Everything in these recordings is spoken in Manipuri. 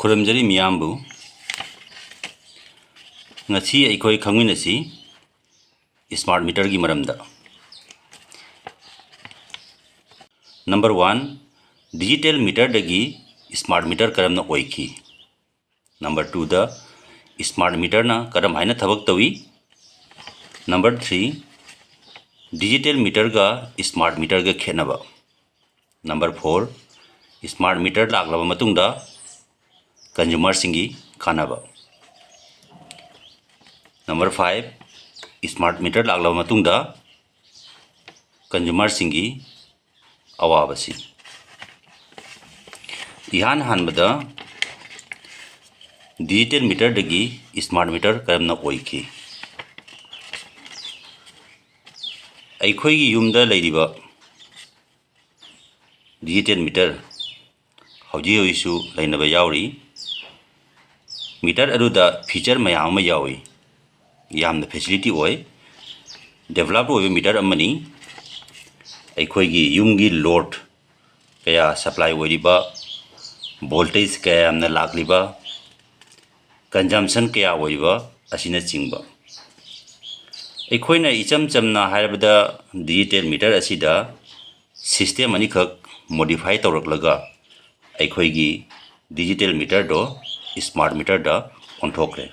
खुरमजरी मियामबु ngasi aikoi khangminasi smart meter की मरमदा नंबर 1 डिजिटल मीटर दगी स्मार्ट मीटर करमना ओइखी नंबर 2 द स्मार्ट मीटर ना करम हाइना थबक तवी नंबर 3 डिजिटल मीटर का स्मार्ट मीटर का खेनबा नंबर 4 स्मार्ट मीटर लागलबा मतुंगदा कंज्यूमर सिंगी खानाबा नंबर 5 स्मार्ट मीटर लागलबा मतुंगदा कंज्यूमर सिंगी अवाबसी इहान हानबदा डिजिटल मीटर दगी स्मार्ट मीटर करमना ओइखी अखोइगी युमदा लैरिबा डिजिटल मीटर हौजी होइसु लैनबा यावरी मीटर अरुदा फीचर मयाम अमा यावी यामना फैसिलिटी ओइ डेवलप ओइबा मीटर अमनी अखोइगी युमगी लोड कया सप्लाई ओइरिबा वोल्टेज कया यामना लाक्लिबा कंजम्पशन कया ओइबा असिना चिंगबा अखोइना इचम चमना हाइबदा डिजिटल मीटर असिदा सिस्टम अनिखक मॉडिफाई तौरकलगा अखोइगी डिजिटल मीटर दो स्मार्ट मीटर दा ओंथोक्रे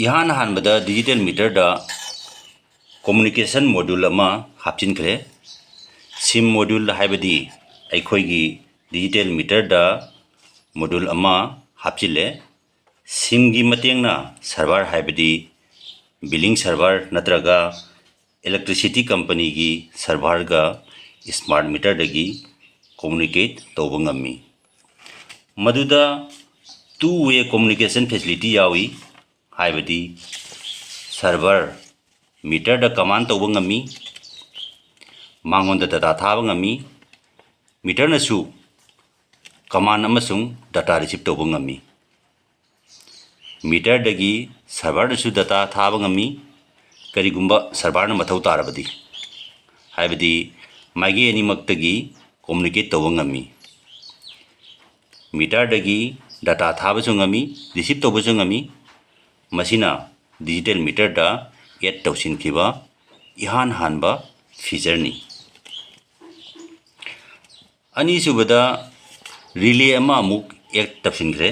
इहान हानबदा डिजिटल मीटर दा कम्युनिकेशन मॉड्यूल अमा हापचिनख्रे सिम मॉड्यूल हाइबदी अखोइगी डिजिटल मीटर दा मॉड्यूल अमा हापचिले सिम की मतेंगना सर्वर हाइबदी बिलिंग सर्वर नत्रगा इलेक्ट्रिसिटी कंपनी की सर्वर का स्मार्ट मीटर दगी कम्युनिकेट तौबा ngami मदुदा टू वे कम्युनिकेशन फैसिलिटी यावी हाइबदी सर्वर मीटर दा कमांड तौबा ngami मांगोंदा डाटा थाबा ngami मीटर नसु कमांड अमसुंग डाटा रिसीव तौबा ngami मीटर दगी सर्वर दसु डाटा थाबा ngami करिगुंबा सर्वर न मथौ तारबदी हाइबदी मागी एनिमक्तगी कम्युनिकेट तौबा ngami मीटर दगी डाटा थाबसु ngami रिसीव तौबसु ngami मसिना डिजिटल मीटर दा एड तौसिनखिबा इहान हानबा फीचर नि अनि सुबदा रिले अमा अमुक एड तौसिनख्रे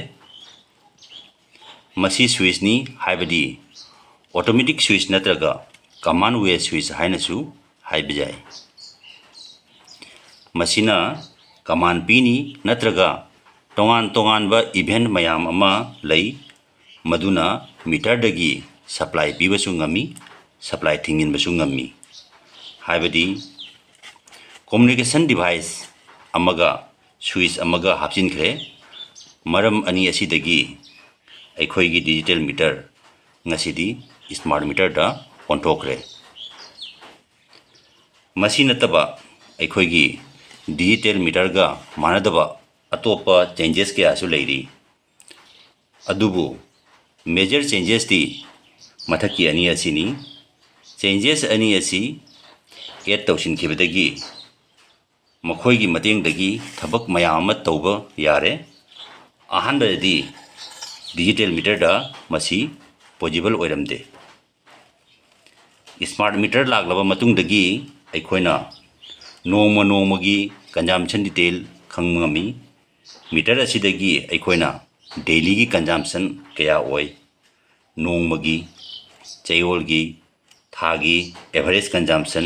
मसी स्विच नि हाइबदी ऑटोमेटिक स्विच नत्रगा कमांड वे स्विच हाइनसु हाइबजाय मसिना कमांड पीनी नत्रगा तोंगान तोंगानबा इवेंट मयाम अमा लई मदुना मीटर दगी सप्लाई पीबसु ngami सप्लाई थिंगिनबसु ngami हाइबदी कम्युनिकेशन डिवाइस अमगा स्विच अमगा हापचिनख्रे मरम अनि असिदगी अखोइगी डिजिटल मीटर ngasiदी स्मार्ट मीटर दा ओंथोक्रे मसी नतबा अखोइगी डिजिटल मीटर गा मानदबा अतोपा चेंजेस के आसु लेरी अदुबु मेजर चेंजेस दी मथकी अनि असिनी चेंजेस अनि असि एड तौसिनखिबदगी मखोइगी मतेंगदगी थबक मयाम तौबा यारे अहानबदी डिजिटल मीटर दा मसी पॉसिबल ओइरमदे स्मार्ट मीटर लागलबा मतुंगदगी अखोइना नोंमगी कंजम्पशन डिटेल खंगममी मीटर असिदगी अखोइना डेली की कंजम्पशन कया ओइ नोंमगी चयोलगी थागी average consumption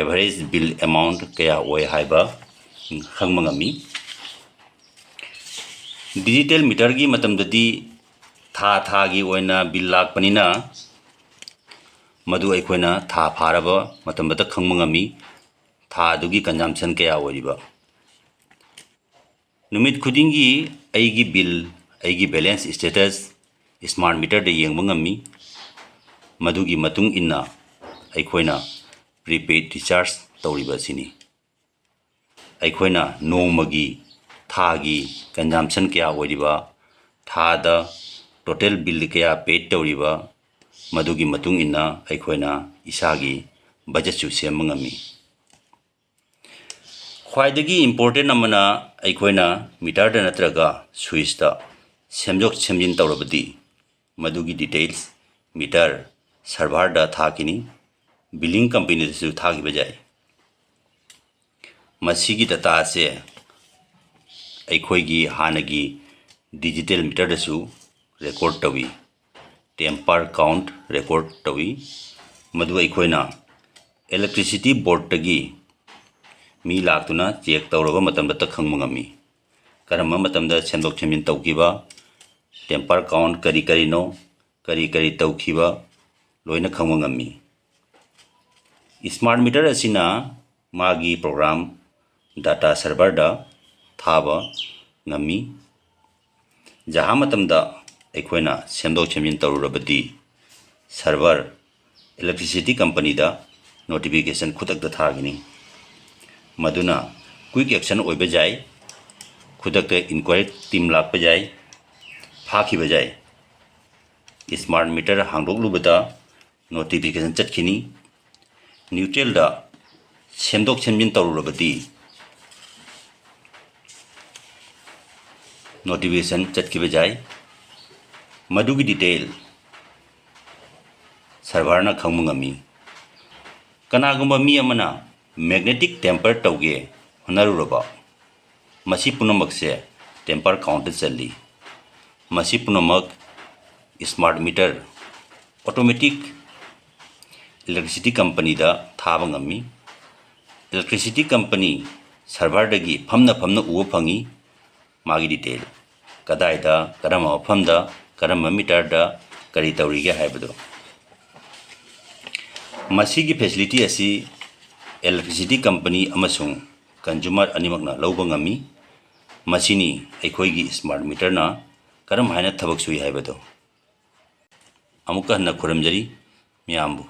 average bill amount कया ओइ हाइबा खंगममी डिजिटल मीटर की मतमददी थागी ओइना बिल लाकपनिना मदु अखोइना था फारबा मतमबदा खंगममी थादुगी कंजम्पशन कया ओइबा नुमित खुदिंगी अइगी बिल अइगी बैलेंस स्टेटस स्मार्ट मीटर दे येंगबा ngami मदुगी मतुंग इन्ना अखोइना प्रीपेड रिचार्ज तौरिबा सिनी अखोइना नोंमगी थागी कंजम्पशन कया ओइरिबा थादा टोटल बिल कया पेड तौरिबा मदुगी मतुंग इन्ना अखोइना इसागी बजट सु सेम ngami ख्वाइदगी इम्पोर्टेंट अमना अखोइना मीटर नत्रगा स्विच सेमजोक सेमजिन तौरबदी मदुगी डिटेल्स मीटर सर्वर दा थाकिनी बिलिंग कंपनी दसु थागिबा जाय मसीगी डाटा से अखोइगी हानगी डिजिटल मीटर दसु रेकॉर्ड तवी टेम्पर काउंट रेकॉर्ड तवी मदु अखोइना इलेक्ट्रिसिटी बोर्ड तगी मी लाक्तुना चेक तौरबा मतम दा खंगबा ngami करम मतम दा सेमदोक सेमजिन तौखिबा टेम्पर काउंट करी करीनो करी करी तौखिबा लोइना खंगबा ngami स्मार्ट मीटर असिना मागी प्रोग्राम डाटा सर्वर दा थाबा ngami जहां मतम दा अखोइना सेमदोक सेमजिन तौरबदी सर्वर इलेक्ट्रिसिटी कंपनी दा नोटिफिकेशन खुदक दा थागिनी मदुना क्विक एक्शन ओइबा जाय खुदक इंक्वायरी टीम लाप जाय फाखी बजाय स्मार्ट मीटर हांगदोकलुबदा नोटिफिकेशन चटखिनी न्यूट्रल दा सेमदोक सेमजिन तौरबदी नोटिफिकेशन चटखिबा जाय मदुगी डिटेल सर्वर खंगबा ngami कनागुंबा मी अमना मैग्नेटिक टेम्पर तौगे होनरुरबा मसी पुनमक से टेम्पर काउंट चली मसी पुनमक smart meter automatic electricity company दा थाबा ngami इलेक्ट्रिसिटी कंपनी सर्वर दगी फमना फमना उव फंगी मागी डिटेल कदाइदा करम मफमदा करम मीटर दा करी तौरीगे हाइबदो मसीगी फैसिलिटी असी इलेक्ट्रिसिटी कंपनी अमसुंग कंज्यूमर अनिमकना लौबा ngami मसीनी अखोइगी स्मार्ट मीटर ना करम हाइना थबक सुई हाइबदो अमुका हन्ना खुरमजरी मियामबु।